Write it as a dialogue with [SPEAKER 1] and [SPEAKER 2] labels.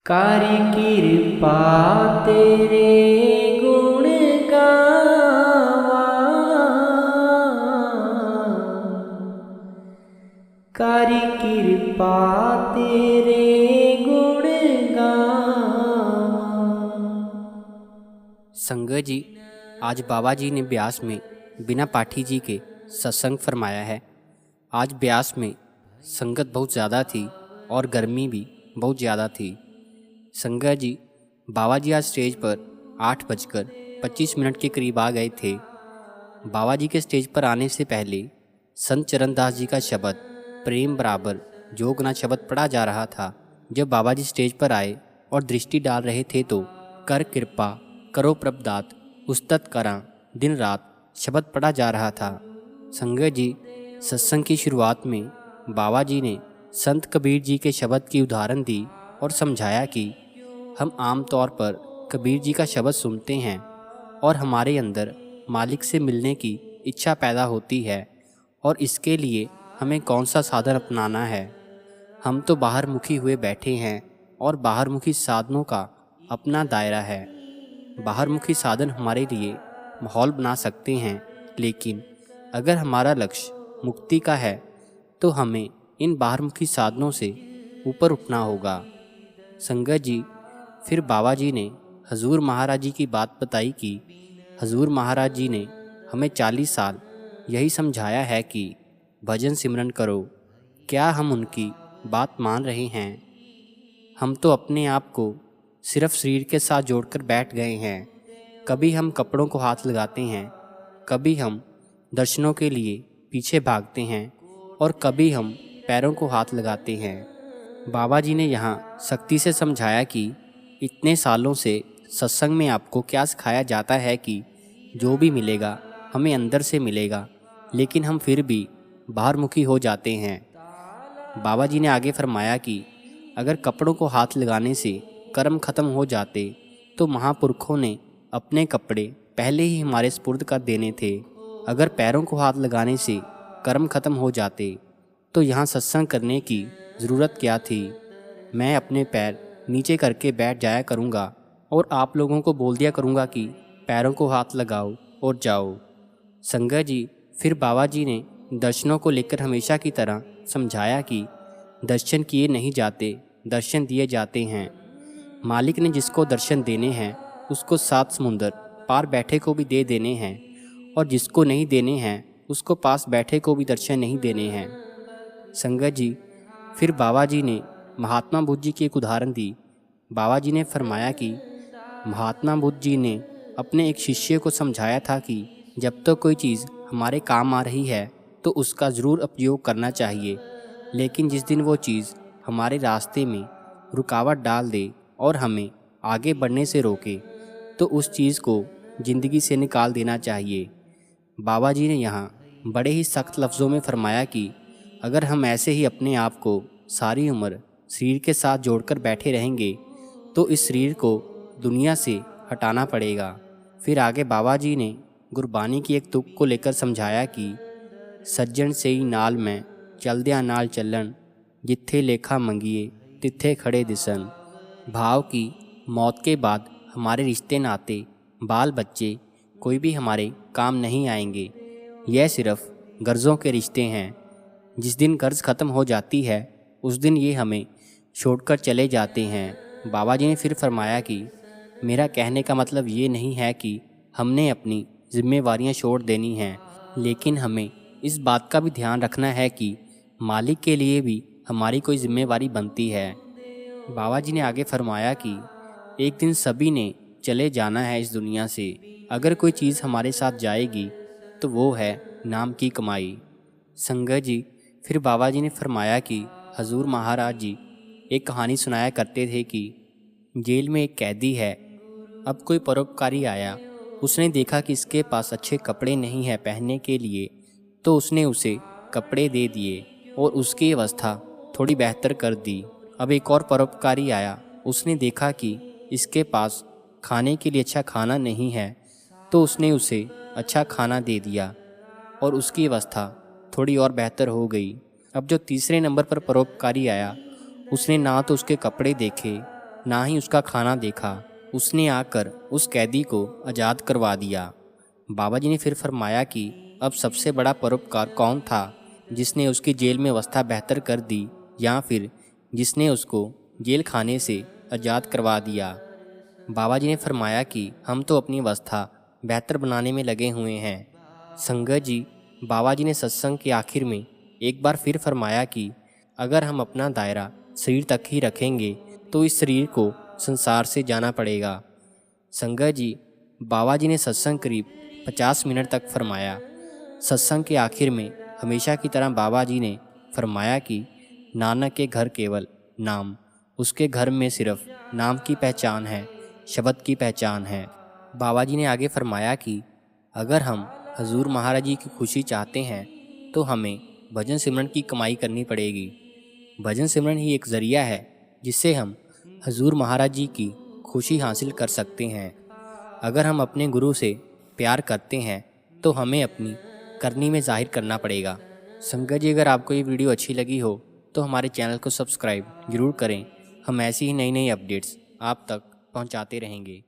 [SPEAKER 1] कारी कृपा तेरे गुण गावा, कारी कृपा तेरे गुण गावा।
[SPEAKER 2] संगत जी, आज बाबा जी ने ब्यास में बिना पाठी जी के सत्संग फरमाया है। आज ब्यास में संगत बहुत ज़्यादा थी और गर्मी भी बहुत ज़्यादा थी। संगत जी, बाबा जी आज स्टेज पर 8:25 के करीब आ गए थे। बाबा जी के स्टेज पर आने से पहले संत चरणदास जी का शब्द प्रेम बराबर जोगना शब्द पढ़ा जा रहा था। जब बाबा जी स्टेज पर आए और दृष्टि डाल रहे थे तो कर कृपा करो प्रभदात उस्तत करा दिन रात शब्द पढ़ा जा रहा था। संगत जी, सत्संग की शुरुआत में बाबा जी ने संत कबीर जी के शब्द की उदाहरण दी और समझाया कि हम आम तौर पर कबीर जी का शब्द सुनते हैं और हमारे अंदर मालिक से मिलने की इच्छा पैदा होती है और इसके लिए हमें कौन सा साधन अपनाना है। हम तो बाहर मुखी हुए बैठे हैं और बाहर मुखी साधनों का अपना दायरा है। बाहर मुखी साधन हमारे लिए माहौल बना सकते हैं, लेकिन अगर हमारा लक्ष्य मुक्ति का है तो हमें इन बाहरमुखी साधनों से ऊपर उठना होगा। संगत जी, फिर बाबा जी ने हजूर महाराज जी की बात बताई कि हजूर महाराज जी ने हमें 40 साल यही समझाया है कि भजन सिमरन करो। क्या हम उनकी बात मान रहे हैं? हम तो अपने आप को सिर्फ शरीर के साथ जोड़कर बैठ गए हैं। कभी हम कपड़ों को हाथ लगाते हैं, कभी हम दर्शनों के लिए पीछे भागते हैं और कभी हम पैरों को हाथ लगाते हैं। बाबा जी ने यहाँ सख्ती से समझाया कि इतने सालों से सत्संग में आपको क्या सिखाया जाता है कि जो भी मिलेगा हमें अंदर से मिलेगा, लेकिन हम फिर भी बाहरमुखी हो जाते हैं। बाबा जी ने आगे फरमाया कि अगर कपड़ों को हाथ लगाने से कर्म खत्म हो जाते तो महापुरखों ने अपने कपड़े पहले ही हमारे सुपुर्द कर देने थे। अगर पैरों को हाथ लगाने से कर्म खत्म हो जाते तो यहाँ सत्संग करने की ज़रूरत क्या थी। मैं अपने पैर नीचे करके बैठ जाया करूँगा और आप लोगों को बोल दिया करूँगा कि पैरों को हाथ लगाओ और जाओ। संगत जी, फिर बाबा जी ने दर्शनों को लेकर हमेशा की तरह समझाया कि दर्शन किए नहीं जाते, दर्शन दिए जाते हैं। मालिक ने जिसको दर्शन देने हैं उसको 7 समुंदर पार बैठे को भी दे देने हैं और जिसको नहीं देने हैं उसको पास बैठे को भी दर्शन नहीं देने हैं। संगत जी, फिर बाबा जी ने महात्मा बुद्ध जी की एक उदाहरण दी। बाबा जी ने फरमाया कि महात्मा बुद्ध जी ने अपने एक शिष्य को समझाया था कि जब तक कोई चीज़ हमारे काम आ रही है तो उसका ज़रूर उपयोग करना चाहिए, लेकिन जिस दिन वो चीज़ हमारे रास्ते में रुकावट डाल दे और हमें आगे बढ़ने से रोके तो उस चीज़ को ज़िंदगी से निकाल देना चाहिए। बाबा जी ने यहाँ बड़े ही सख्त लफ्ज़ों में फरमाया कि अगर हम ऐसे ही अपने आप को सारी उम्र शरीर के साथ जोड़कर बैठे रहेंगे तो इस शरीर को दुनिया से हटाना पड़ेगा। फिर आगे बाबा जी ने गुरबानी की एक तुक को लेकर समझाया कि सज्जन से ही नाल मैं चलद्या नाल चलन, जिथे लेखा मंगिए तिथे खड़े दिसन। भाव की मौत के बाद हमारे रिश्ते नाते बाल बच्चे कोई भी हमारे काम नहीं आएंगे। यह सिर्फ गर्ज़ों के रिश्ते हैं। जिस दिन कर्ज ख़त्म हो जाती है उस दिन ये हमें छोड़कर चले जाते हैं। बाबा जी ने फिर फरमाया कि मेरा कहने का मतलब ये नहीं है कि हमने अपनी जिम्मेवारियां छोड़ देनी हैं, लेकिन हमें इस बात का भी ध्यान रखना है कि मालिक के लिए भी हमारी कोई जिम्मेवारी बनती है। बाबा जी ने आगे फरमाया कि एक दिन सभी ने चले जाना है इस दुनिया से। अगर कोई चीज़ हमारे साथ जाएगी तो वो है नाम की कमाई। संगत जी, फिर बाबा जी ने फरमाया कि हजूर महाराज जी एक कहानी सुनाया करते थे कि जेल में एक कैदी है। अब कोई परोपकारी आया, उसने देखा कि इसके पास अच्छे कपड़े नहीं हैं पहनने के लिए, तो उसने उसे कपड़े दे दिए और उसकी अवस्था थोड़ी बेहतर कर दी। अब एक और परोपकारी आया, उसने देखा कि इसके पास खाने के लिए अच्छा खाना नहीं है, तो उसने उसे अच्छा खाना दे दिया और उसकी अवस्था थोड़ी और बेहतर हो गई। अब जो तीसरे नंबर पर परोपकारी आया, उसने ना तो उसके कपड़े देखे, ना ही उसका खाना देखा। उसने आकर उस कैदी को आज़ाद करवा दिया। बाबा जी ने फिर फरमाया कि अब सबसे बड़ा परोपकार कौन था, जिसने उसकी जेल में अवस्था बेहतर कर दी या फिर जिसने उसको जेल खाने से आज़ाद करवा दिया। बाबा जी ने फरमाया कि हम तो अपनी अवस्था बेहतर बनाने में लगे हुए हैं। संगत जी, बाबा जी ने सत्संग के आखिर में एक बार फिर फरमाया कि अगर हम अपना दायरा शरीर तक ही रखेंगे तो इस शरीर को संसार से जाना पड़ेगा। संगत जी, बाबा जी ने सत्संग करीब 50 मिनट तक फरमाया। सत्संग के आखिर में हमेशा की तरह बाबा जी ने फरमाया कि नानक के घर केवल नाम, उसके घर में सिर्फ नाम की पहचान है, शब्द की पहचान है। बाबा जी ने आगे फरमाया कि अगर हम हजूर महाराज जी की खुशी चाहते हैं तो हमें भजन सिमरन की कमाई करनी पड़ेगी। भजन सिमरन ही एक ज़रिया है जिससे हम हजूर महाराज जी की खुशी हासिल कर सकते हैं। अगर हम अपने गुरु से प्यार करते हैं तो हमें अपनी करनी में ज़ाहिर करना पड़ेगा। संगत जी, अगर आपको ये वीडियो अच्छी लगी हो तो हमारे चैनल को सब्सक्राइब ज़रूर करें। हम ऐसी ही नई नई अपडेट्स आप तक पहुंचाते रहेंगे।